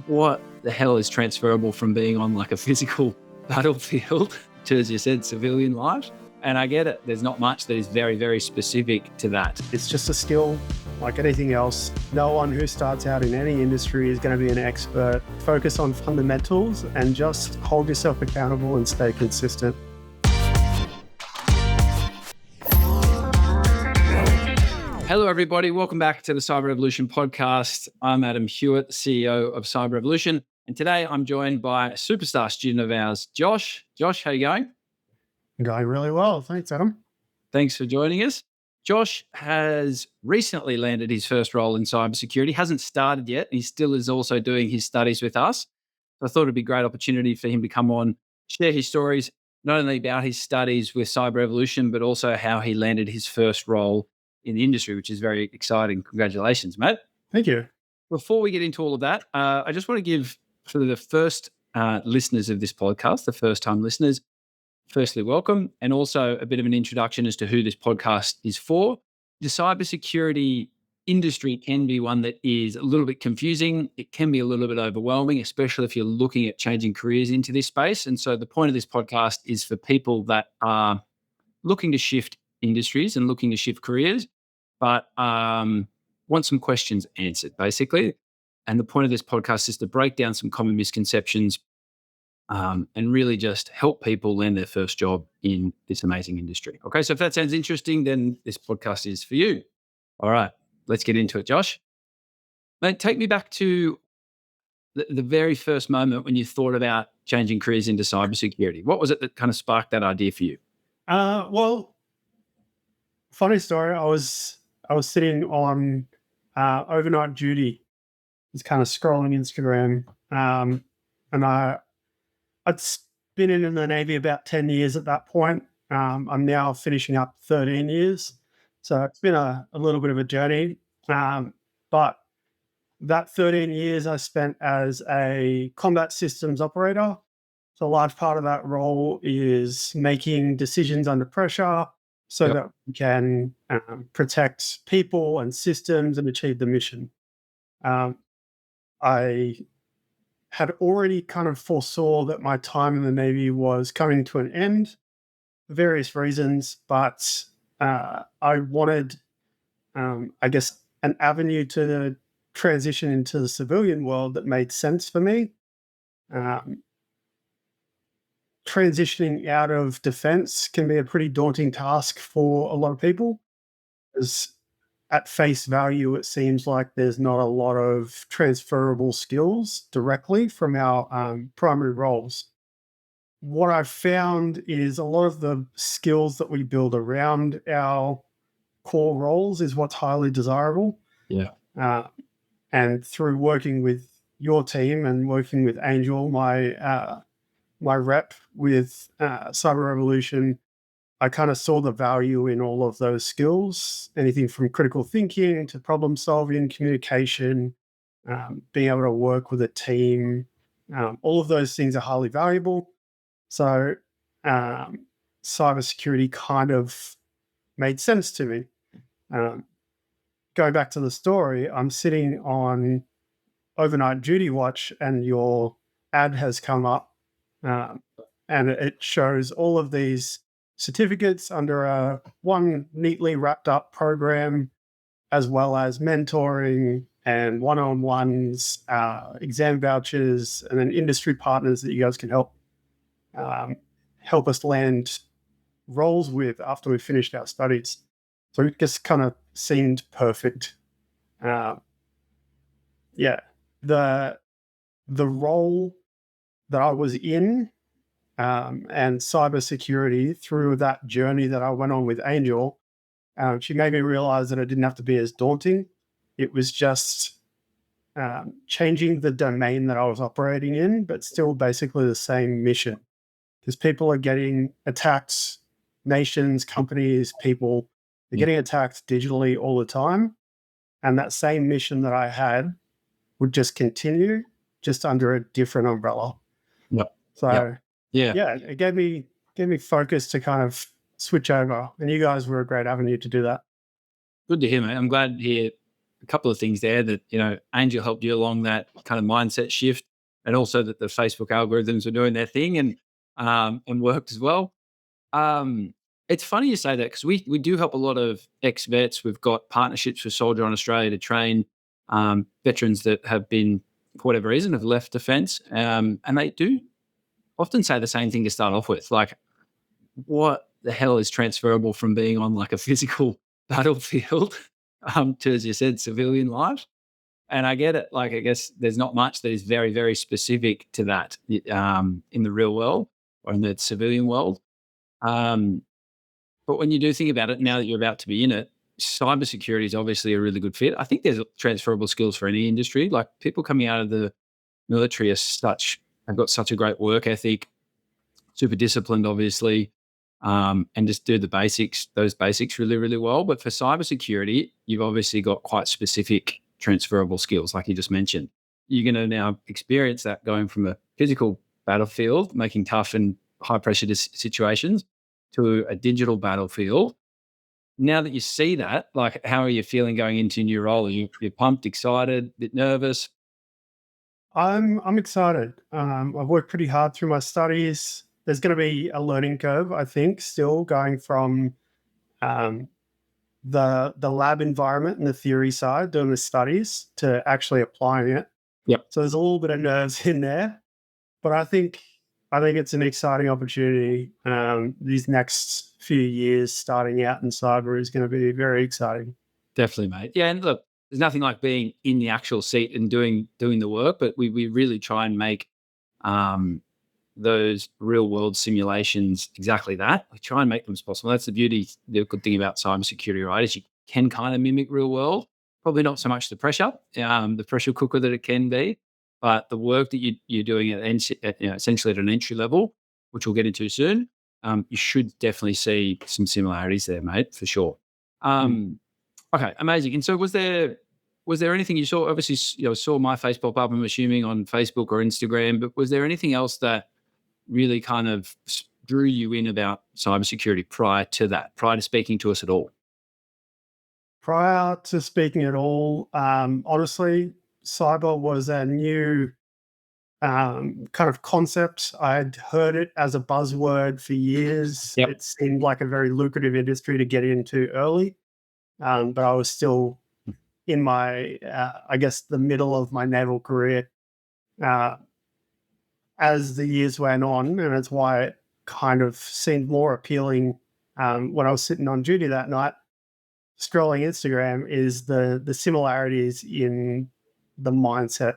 what the hell is transferable from being on like a physical battlefield to, as you said, civilian life? And I get it. There's not much that is very, very specific to that. It's just a skill like anything else. No one who starts out in any industry is going to be an expert. Focus on fundamentals and just hold yourself accountable and stay consistent. Hello, everybody. Welcome back to the Cyber Revolution podcast. I'm Adam Hewitt, CEO of Cyber Revolution. And today I'm joined by a superstar student of ours, Josh. Josh, how are you going? Going really well. Thanks, Adam. Thanks for joining us. Josh has recently landed his first role in cybersecurity, hasn't started yet. He still is also doing his studies with us. So I thought it'd be a great opportunity for him to come on, share his stories, not only about his studies with Cyber Revolution, but also how he landed his first role in the industry, which is very exciting. Congratulations, mate. Thank you. Before we get into all of that, I just want to give, for the first listeners of this podcast, the first-time listeners, firstly, welcome, and also a bit of an introduction as to who this podcast is for. The cybersecurity industry can be one that is a little bit confusing. It can be a little bit overwhelming, especially if you're looking at changing careers into this space. And so the point of this podcast is for people that are looking to shift industries and looking to shift careers, but want some questions answered, basically. And the point of this podcast is to break down some common misconceptions and really just help people land their first job in this amazing industry. Okay, so if that sounds interesting, then this podcast is for you. All right, let's get into it, Josh. Mate, take me back to the very first moment when you thought about changing careers into cybersecurity. What was it that kind of sparked that idea for you? Well, funny story. I was sitting on overnight duty, just kind of scrolling Instagram, and I'd been in the Navy about 10 years at that point. I'm now finishing up 13 years, so it's been a little bit of a journey. But that 13 years I spent as a combat systems operator. So a large part of that role is making decisions under pressure, so that we can protect people and systems and achieve the mission. I had already kind of foresaw that my time in the Navy was coming to an end for various reasons, but I wanted, I guess, an avenue to transition into the civilian world that made sense for me. Transitioning out of defense can be a pretty daunting task for a lot of people, because at face value, it seems like there's not a lot of transferable skills directly from our primary roles. What I've found is a lot of the skills that we build around our core roles is what's highly desirable. Yeah. And through working with your team and working with Angel, my rep with Cyber Revolution, I kind of saw the value in all of those skills, anything from critical thinking to problem solving, communication, being able to work with a team. All of those things are highly valuable. So cybersecurity kind of made sense to me. Going back to the story, I'm sitting on overnight duty watch and your ad has come up. And it shows all of these certificates under one neatly wrapped up program, as well as mentoring and one-on-ones, exam vouchers, and then industry partners that you guys can help us land roles with after we finished our studies. So it just kind of seemed perfect. The role that I was in and cybersecurity, through that journey that I went on with Angel, she made me realize that it didn't have to be as daunting. It was just changing the domain that I was operating in, but still basically the same mission. Because people are getting attacked, nations, companies, people, they're getting attacked digitally all the time. And that same mission that I had would just continue, just under a different umbrella. Yep. So it gave me focus to kind of switch over, and you guys were a great avenue to do that. Good to hear, mate. I'm glad to hear a couple of things there that, Angel helped you along that kind of mindset shift, and also that the Facebook algorithms were doing their thing and worked as well. It's funny you say that, because we do help a lot of ex-vets. We've got partnerships with Soldier on Australia to train veterans that have been, for whatever reason, have left defence. And they do often say the same thing to start off with, like, what the hell is transferable from being on like a physical battlefield to, as you said, civilian life? And I get it. Like, I guess there's not much that is very, very specific to that in the real world or in the civilian world. Um, but when you do think about it, now that you're about to be in it, cybersecurity is obviously a really good fit. I think there's transferable skills for any industry. Like, people coming out of the military have got such a great work ethic, super disciplined, obviously, and just do those basics really, really well. But for cybersecurity, you've obviously got quite specific transferable skills, like you just mentioned. You're going to now experience that going from a physical battlefield, making tough and high pressure situations, to a digital battlefield. Now that you see that, like, how are you feeling going into your new role? You're pumped, excited, a bit nervous? I'm excited. I've worked pretty hard through my studies. There's going to be a learning curve, I think, still going from um, the lab environment and the theory side, doing the studies, to actually applying it. Yep. So there's a little bit of nerves in there, but I think it's an exciting opportunity. These next few years, starting out in cyber, is going to be very exciting. Definitely, mate. Yeah, and look, there's nothing like being in the actual seat and doing the work, but we really try and make um, those real world simulations exactly that. We try and make them as possible. That's the good thing about cybersecurity, right? Is you can kind of mimic real world. Probably not so much the pressure cooker that it can be, but the work that you're doing essentially at an entry level, which we'll get into soon. You should definitely see some similarities there, mate, for sure. Mm. Okay, amazing. And so, was there anything you saw? Obviously, saw my face pop up, I'm assuming, on Facebook or Instagram. But was there anything else that really kind of drew you in about cybersecurity prior to that, prior to speaking to us at all? Prior to speaking at all, honestly, cyber was a new kind of concept. I'd heard it as a buzzword for years. Yep. It seemed like a very lucrative industry to get into early, but I was still in my, I guess, the middle of my naval career uh, as the years went on, and that's why it kind of seemed more appealing when I was sitting on duty that night scrolling Instagram. Is the similarities in the mindset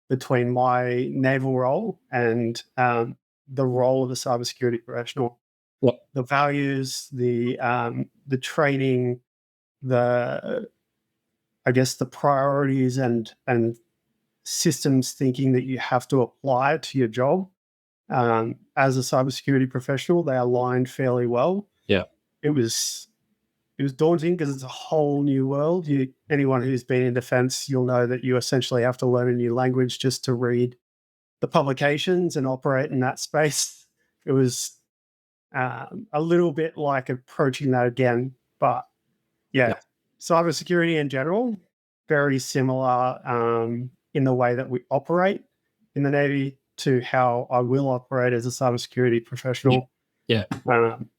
between my naval role and the role of a cybersecurity professional. Yep. The values, the training, the I guess the priorities and systems thinking that you have to apply to your job as a cybersecurity professional, they aligned fairly well. Yeah. It was daunting because it's a whole new world. Anyone who's been in defense, you'll know that you essentially have to learn a new language just to read the publications and operate in that space. It was a little bit like approaching that again, but Yeah. yeah, cybersecurity in general, very similar in the way that we operate in the Navy to how I will operate as a cybersecurity professional. Yeah. Um,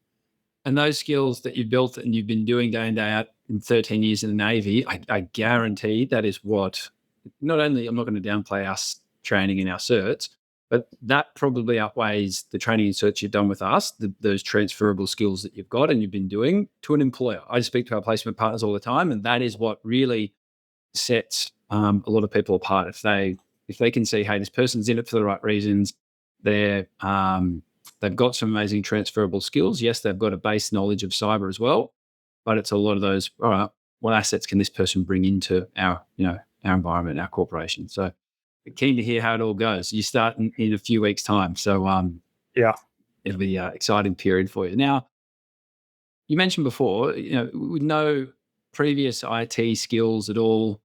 And those skills that you've built and you've been doing day in, day out in 13 years in the Navy, I guarantee that is what, not only, I'm not going to downplay us training in our certs, but that probably outweighs the training and certs you've done with us, those transferable skills that you've got and you've been doing to an employer. I speak to our placement partners all the time, and that is what really sets a lot of people apart. If they can see, hey, this person's in it for the right reasons, they've got some amazing transferable skills. Yes, they've got a base knowledge of cyber as well, but it's a lot of those. All right, what assets can this person bring into our environment, our corporation? So, keen to hear how it all goes. You start in a few weeks' time, so yeah. it'll be an exciting period for you. Now, you mentioned before, with no previous IT skills at all,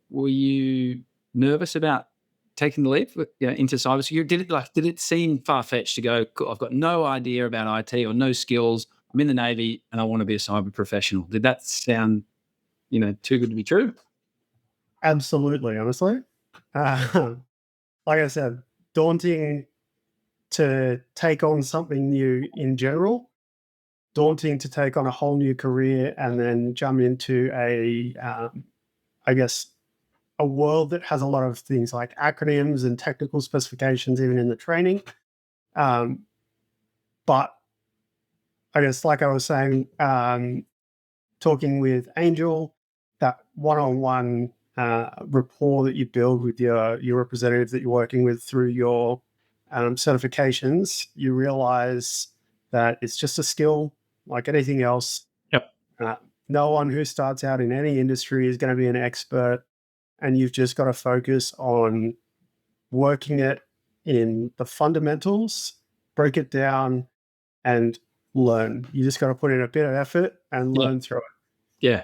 were you nervous about taking the leap into cybersecurity? Did it seem far fetched to go, "Cool, I've got no idea about IT or no skills. I'm in the Navy and I want to be a cyber professional"? Did that sound, too good to be true? Absolutely, honestly. Uh, like I said, daunting to take on something new in general, daunting to take on a whole new career and then jump into I guess, a world that has a lot of things like acronyms and technical specifications, even in the training. Um, but I guess, like I was saying, talking with Angel, that one-on-one rapport that you build with your representatives that you're working with through your certifications, you realize that it's just a skill like anything else. Yep. Uh, no one who starts out in any industry is going to be an expert, and you've just got to focus on working it in the fundamentals, break it down, and learn. You just got to put in a bit of effort and Yeah. learn through it. Yeah.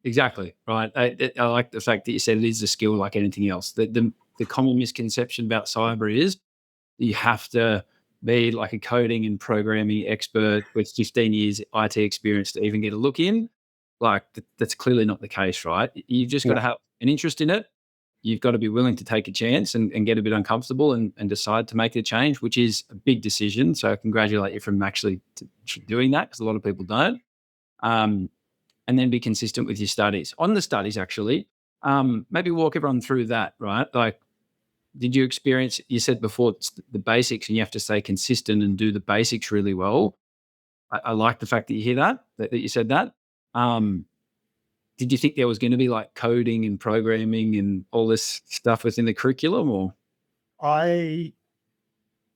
Exactly. Right. I like the fact that you said it is a skill like anything else. The common misconception about cyber is you have to be like a coding and programming expert with 15 years IT experience to even get a look in. Like that's clearly not the case, right? You've just got Yeah. to have an interest in it. You've got to be willing to take a chance and get a bit uncomfortable and decide to make a change, which is a big decision. So I congratulate you from actually doing that because a lot of people don't. Um, and then be consistent with your studies. On the studies, actually, maybe walk everyone through that, right? Like, did you experience, you said before, it's the basics and you have to stay consistent and do the basics really well. I like the fact that you hear that you said that. Um, did you think there was going to be like coding and programming and all this stuff within the curriculum or? I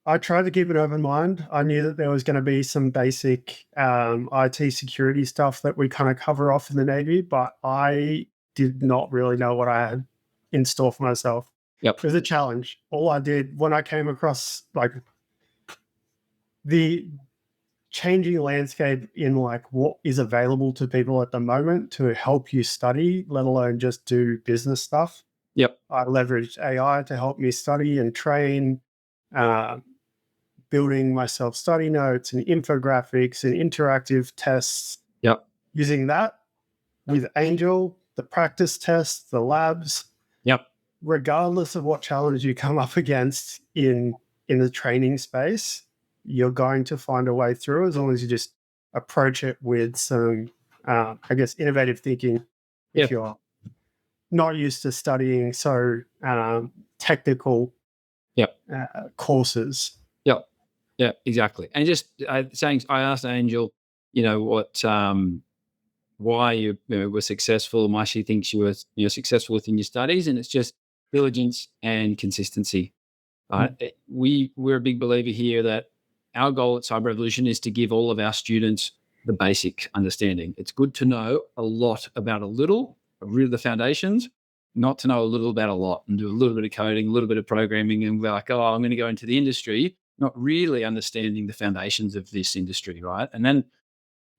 I tried to keep an open mind. I knew that there was going to be some basic IT security stuff that we kind of cover off in the Navy, but I did not really know what I had in store for myself. Yep. It was a challenge. All I did when I came across like the changing landscape in like what is available to people at the moment to help you study, let alone just do business stuff. Yep. I leveraged AI to help me study and train, uh, building myself study notes and infographics and interactive tests, Yep. using that with Angel, the practice tests, the labs, Yep. regardless of what challenge you come up against in the training space, you're going to find a way through as long as you just approach it with some, I guess, innovative thinking. If Yep. you're not used to studying so technical Yep. courses. Yep. Yeah, exactly. And just saying, I asked Angel, what why you were successful and why she thinks you were successful within your studies, and it's just diligence and consistency. Right? We're a big believer here that our goal at Cyber Revolution is to give all of our students the basic understanding. It's good to know a lot about a little, really the foundations, not to know a little about a lot and do a little bit of coding, a little bit of programming, and be like, oh, I'm going to go into the industry, not really understanding the foundations of this industry, right? And then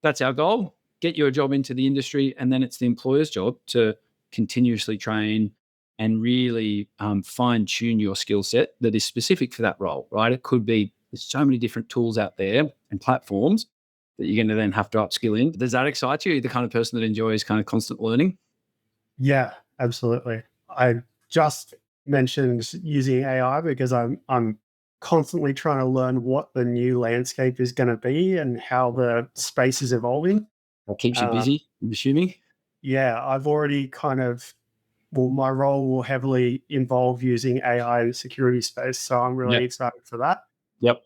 that's our goal. Get your job into the industry, and then it's the employer's job to continuously train and really fine tune your skill set that is specific for that role, right? It could be there's so many different tools out there and platforms that you're going to then have to upskill in. Does that excite you? Are you the kind of person that enjoys kind of constant learning? Yeah, absolutely. I just mentioned using AI because I'm constantly trying to learn what the new landscape is going to be and how the space is evolving. That keeps you Uh, busy, I'm assuming. yeah, I've already kind of my role will heavily involve using AI in the security space, so I'm really Yep. excited for that. Yep.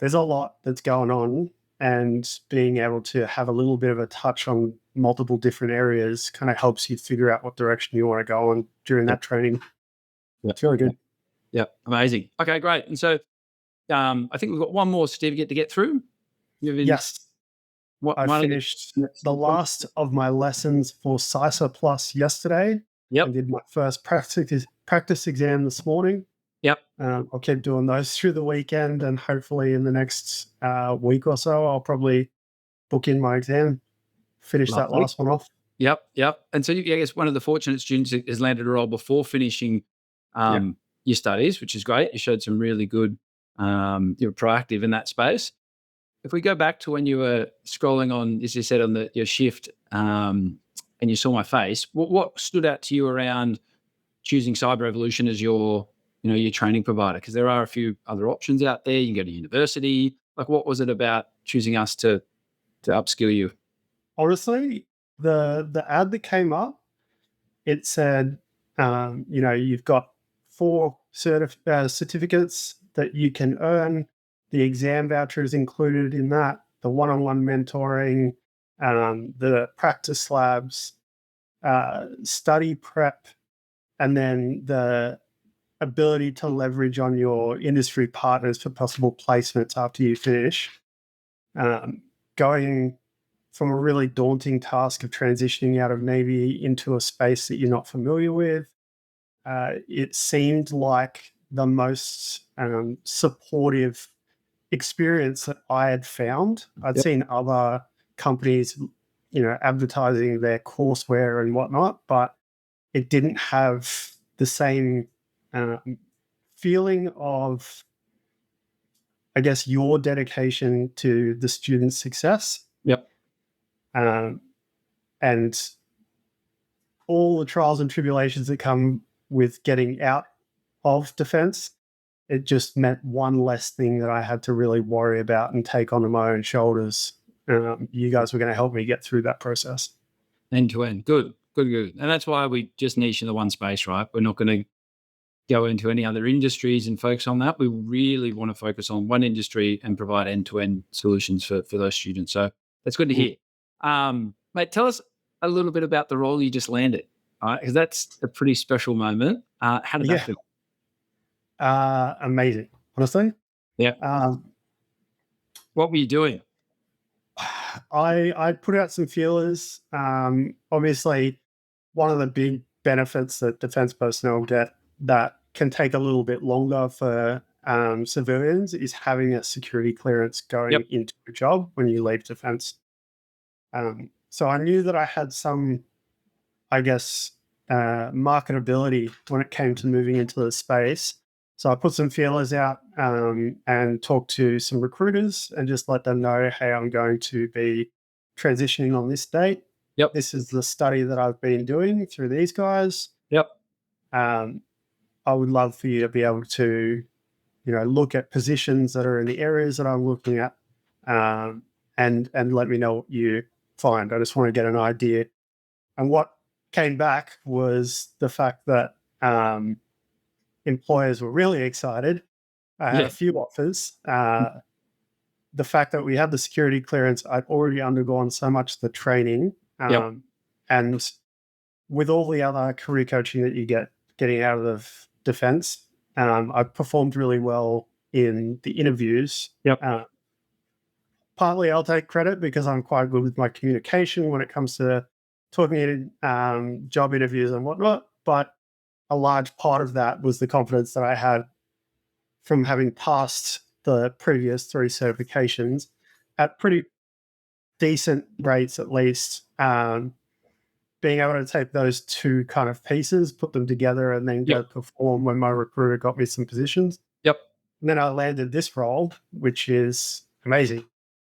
There's a lot that's going on, and being able to have a little bit of a touch on multiple different areas kind of helps you figure out what direction you want to go in during Yep. that training. Yep. It's really good. Yep. Amazing. Okay, great. And so I think we've got one more certificate to get through. You've been Yes, what I one of finished the the last of my lessons for CISA Plus yesterday and Yep. did my first practice exam this morning. Yep. I'll keep doing those through the weekend, and hopefully in the next week or so, I'll probably book in my exam, finish that Lovely. last one off. Yep. Yep. And so I guess one of the fortunate students has landed a role before finishing Yeah. your studies, which is great. You showed some really good, you're proactive in that space. If we go back to when you were scrolling on, as you said, on your shift, and you saw my face, what stood out to you around choosing Cyber Revolution as your training provider? Because there are a few other options out there. You can go to university. Like, what was it about choosing us to upskill you? Honestly, the ad that came up, it said, you've got four certificates that you can earn. The exam voucher is included in that. The one-on-one mentoring, the practice labs, study prep, and then the ability to leverage on your industry partners for possible placements after you finish. Going from a really daunting task of transitioning out of Navy into a space that you're not familiar with, it seemed like the most supportive experience that I had found. I'd Yep. seen other companies, advertising their courseware and whatnot, but it didn't have the same feeling of, I guess, your dedication to the student's success. Yep. And all the trials and tribulations that come with getting out of defense, it just meant one less thing that I had to really worry about and take onto my own shoulders. You guys were going to help me get through that process. End to end. Good. And that's why we just niche in the one space, right? We're not going to go into any other industries and focus on that. We really want to focus on one industry and provide end-to-end solutions for those students. So that's good to hear. Mate, tell us a little bit about the role you just landed, because that's a pretty special moment. How did that feel? Amazing. Honestly. Yeah. What were you doing? I put out some feelers. Obviously, one of the big benefits that defense personnel get that can take a little bit longer for civilians is having a security clearance going into a job when you leave defense. So I knew that I had some, I guess, marketability when it came to moving into the space. So I put some feelers out and talked to some recruiters and just let them know, hey, I'm going to be transitioning on this date. Yep. This is the study that I've been doing through these guys. Yep. I would love for you to be able to, look at positions that are in the areas that I'm looking at, and let me know what you find. I just want to get an idea. And what came back was the fact that employers were really excited. I had a few offers. The fact that we had the security clearance, I'd already undergone so much of the training. And with all the other career coaching that you get getting out of defense, I performed really well in the interviews. Partly I'll take credit because I'm quite good with my communication when it comes to talking in job interviews and whatnot. But a large part of that was the confidence that I had from having passed the previous 3 certifications at pretty decent rates, at least. Being able to take those 2 kind of pieces, put them together, and then go perform when my recruiter got me some positions. And then I landed this role, which is amazing.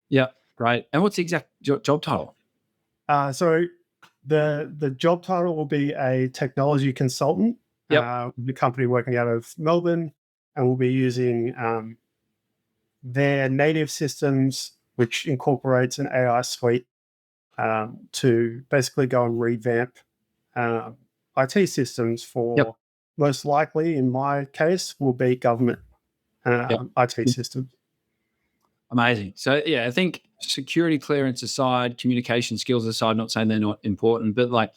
Yeah, great. And what's the exact job title? So the job title will be a technology consultant. The company working out of Melbourne, and we'll be using their native systems, which incorporates an AI suite, to basically go and revamp IT systems for most likely, in my case, will be government IT systems. Amazing. So yeah, I think security clearance aside, communication skills aside, not saying they're not important, but like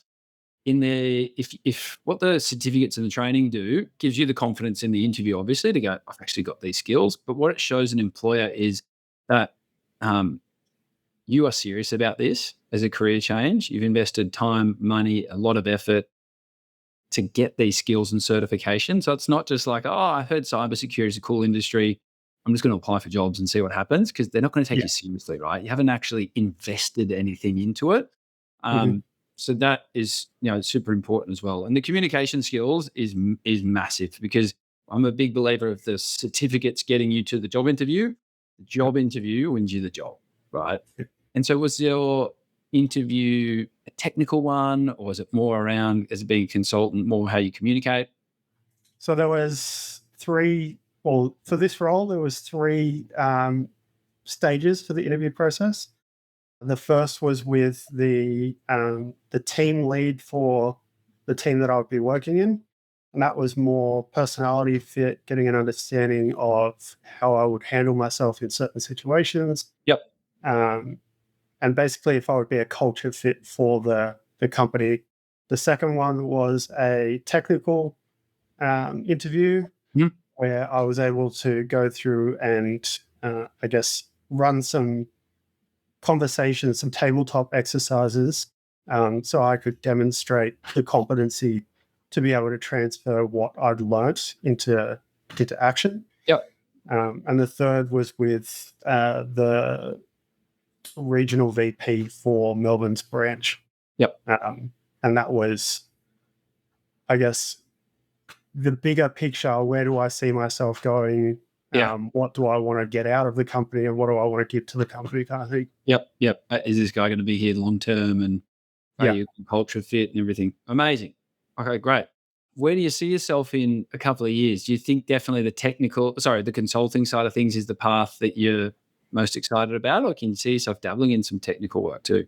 if what the certificates and the training do gives you the confidence in the interview, obviously, to go, I've actually got these skills. But what it shows an employer is that you are serious about this as a career change. You've invested time, money, a lot of effort to get these skills and certifications. So it's not just like, oh, I heard cybersecurity is a cool industry, I'm just going to apply for jobs and see what happens, because they're not going to take you seriously, right? You haven't actually invested anything into it. So that is, super important as well. And the communication skills is massive, because I'm a big believer of the certificates getting you to the job interview. The job interview wins you the job, right? And so was your interview a technical one, or was it more around, as being a consultant, more how you communicate? So there was three. Well, for this role, there was three stages for the interview process. The first was with the team lead for the team that I would be working in, and that was more personality fit, getting an understanding of how I would handle myself in certain situations, Yep. um, and basically if I would be a culture fit for the company. The second one was a technical interview Mhm. where I was able to go through and I guess run some conversations, some tabletop exercises, so I could demonstrate the competency to be able to transfer what I'd learnt into action. Yep. And the third was with the regional VP for Melbourne's branch. Yep. And that was, I guess, the bigger picture. Where do I see myself going? Yeah. What do I want to get out of the company, and what do I want to give to the company, kind of thing. Yep. Yep. Is this guy going to be here long term, and are Yeah. you culture fit and everything? Amazing. Okay, great. Where do you see yourself in a couple of years? Do you think definitely the consulting side of things is the path that you're most excited about, or can you see yourself dabbling in some technical work too?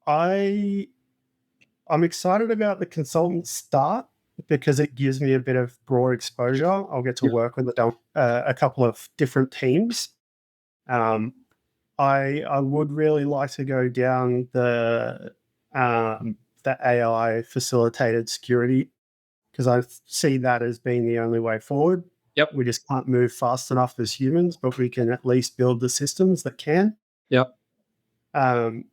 I I'm excited about the consultant start because it gives me a bit of broad exposure. I'll get to Yep. work with a couple of different teams. Um, I would really like to go down the AI facilitated security because I see that as being the only way forward. Yep. We just can't move fast enough as humans, but we can at least build the systems that can. Yep. Um,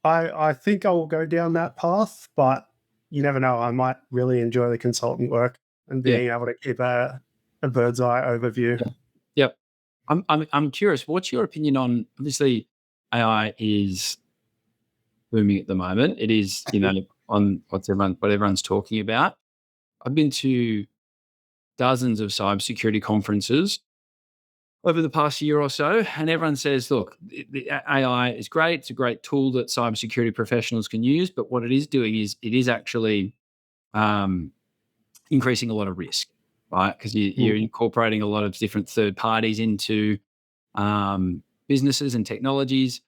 I think I will go down that path, but you never know. I might really enjoy the consultant work and Yeah. being able to keep a bird's eye overview. Yep. I'm curious. What's your opinion on, obviously AI is booming at the moment. It is, on what everyone's talking about. I've been to dozens of cybersecurity conferences over the past year or so, and everyone says, look, the AI is great. It's a great tool that cybersecurity professionals can use, but what it is doing is it is actually um, increasing a lot of risk, right? Because you're Mm, incorporating a lot of different third parties into businesses and technologies,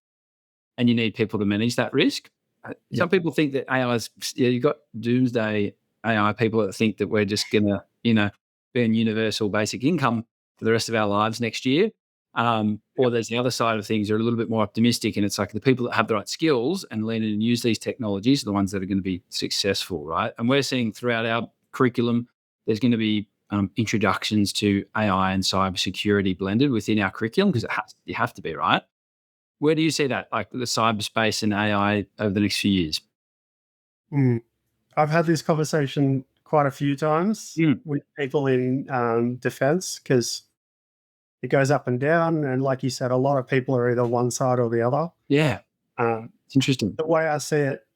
and you need people to manage that risk. yeah. Some people think that AI is, you've got doomsday AI people that think that we're just going to, be on universal basic income for the rest of our lives next year. Or there's the other side of things that are a little bit more optimistic. And it's like the people that have the right skills and learn and use these technologies are the ones that are going to be successful, right? And we're seeing throughout our curriculum, there's going to be introductions to AI and cybersecurity blended within our curriculum because you have to be, right? Where do you see that, like the cyberspace and AI over the next few years? Mm. I've had this conversation quite a few times Mm. with people in defense because it goes up and down. And like you said, a lot of people are either one side or the other. Yeah, Um, it's interesting. the way I see it,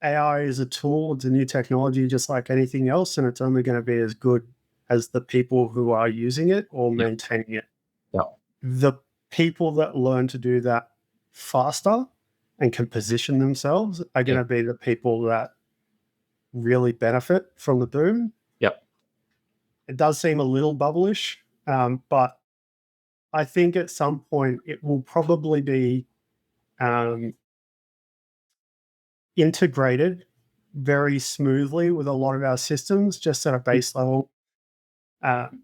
AI is a tool, it's a new technology, just like anything else, and it's only going to be as good as the people who are using it or Yeah, maintaining it. yeah, The people that learn to do that faster and can position themselves are yeah, going to be the people that really benefit from the boom. yeah, It does seem a little bubblish, but I think at some point it will probably be um, integrated very smoothly with a lot of our systems, just at a mm, base level. Um,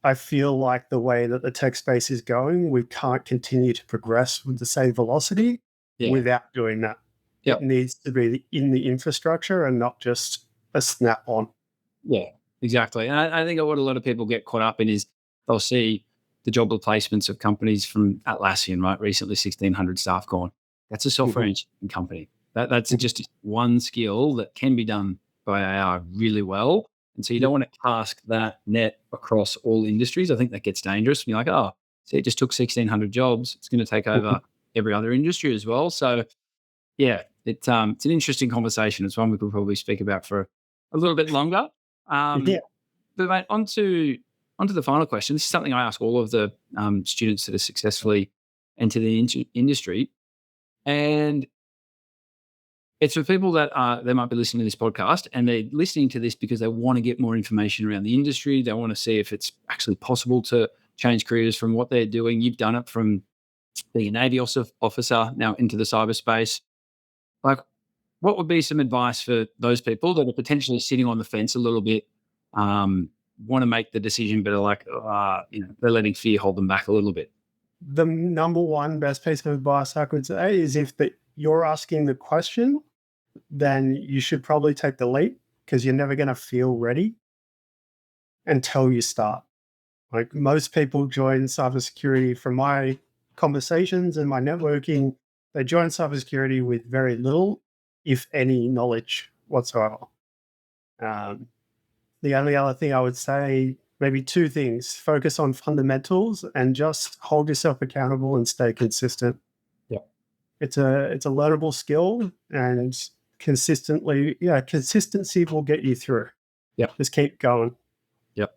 I feel like the way that the tech space is going, we can't continue to progress with the same velocity yeah, without doing that. yeah, It needs to be in the infrastructure and not just a snap on. yeah, exactly. And I think what a lot of people get caught up in is they'll see the job replacements of companies from Atlassian, right? Recently, 1,600 staff gone. That's a software Mhm, engineering company. That's mhm, just one skill that can be done by AI really well. And so you don't yep, want to cast that net across all industries. I think that gets dangerous. When you're like, oh, see, it just took 1,600 jobs. It's going to take mhm. over every other industry as well. So yeah, it's an interesting conversation. It's one we could probably speak about for a little bit longer. Yeah. Um, but mate, onto the final question. This is something I ask all of the students that are successfully into the industry, and It's for people that they might be listening to this podcast and they're listening to this because they want to get more information around the industry. They want to see if it's actually possible to change careers from what they're doing. You've done it from being a Navy officer now into the cyberspace. Like, what would be some advice for those people that are potentially sitting on the fence a little bit, want to make the decision, but are like, they're letting fear hold them back a little bit? The number one best piece of advice I could say is if you're asking the question, then you should probably take the leap because you're never going to feel ready until you start. Like most people join cybersecurity from my conversations and my networking, they join cybersecurity with very little, if any, knowledge whatsoever. The only other thing I would say, maybe two things: focus on fundamentals and just hold yourself accountable and stay consistent. Yeah. It's a learnable skill, and consistency will get you through. Yeah. Just keep going. Yep.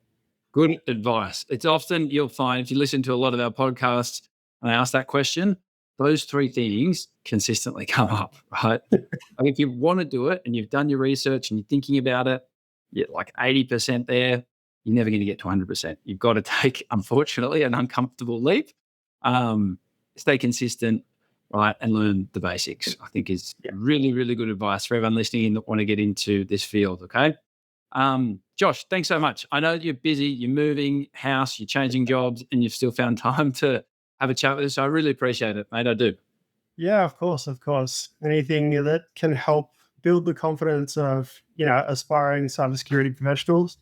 Good advice. It's often, you'll find if you listen to a lot of our podcasts and I ask that question, those three things consistently come up, right? If you want to do it and you've done your research and you're thinking about it, you're like 80% there, you're never going to get to 100%. You've got to take, unfortunately, an uncomfortable leap, stay consistent, right, and learn the basics, I think is really, really good advice for everyone listening that want to get into this field, okay? Josh, thanks so much. I know you're busy, you're moving house, you're changing jobs, and you've still found time to have a chat with us. So I really appreciate it, mate. I do. Yeah, of course, of course. Anything that can help build the confidence of, aspiring cybersecurity professionals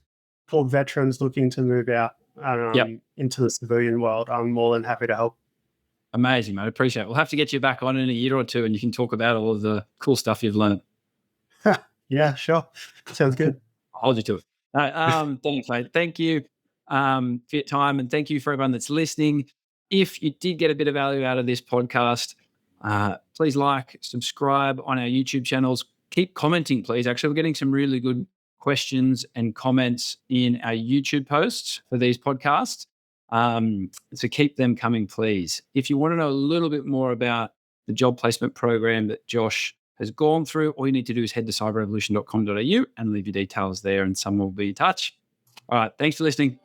or veterans looking to move out Yep. into the civilian world, I'm more than happy to help. Amazing, mate. I appreciate it. We'll have to get you back on in a year or two and you can talk about all of the cool stuff you've learned. Yeah, sure. Sounds good. I'll hold you to it. Thanks, mate. Thank you for your time, and thank you for everyone that's listening. If you did get a bit of value out of this podcast, please like, subscribe on our YouTube channels. Keep commenting, please. Actually, we're getting some really good questions and comments in our YouTube posts for these podcasts. So keep them coming, please. If you want to know a little bit more about the job placement program that Josh has gone through, all you need to do is head to cyberrevolution.com.au and leave your details there and someone will be in touch. All right. Thanks for listening.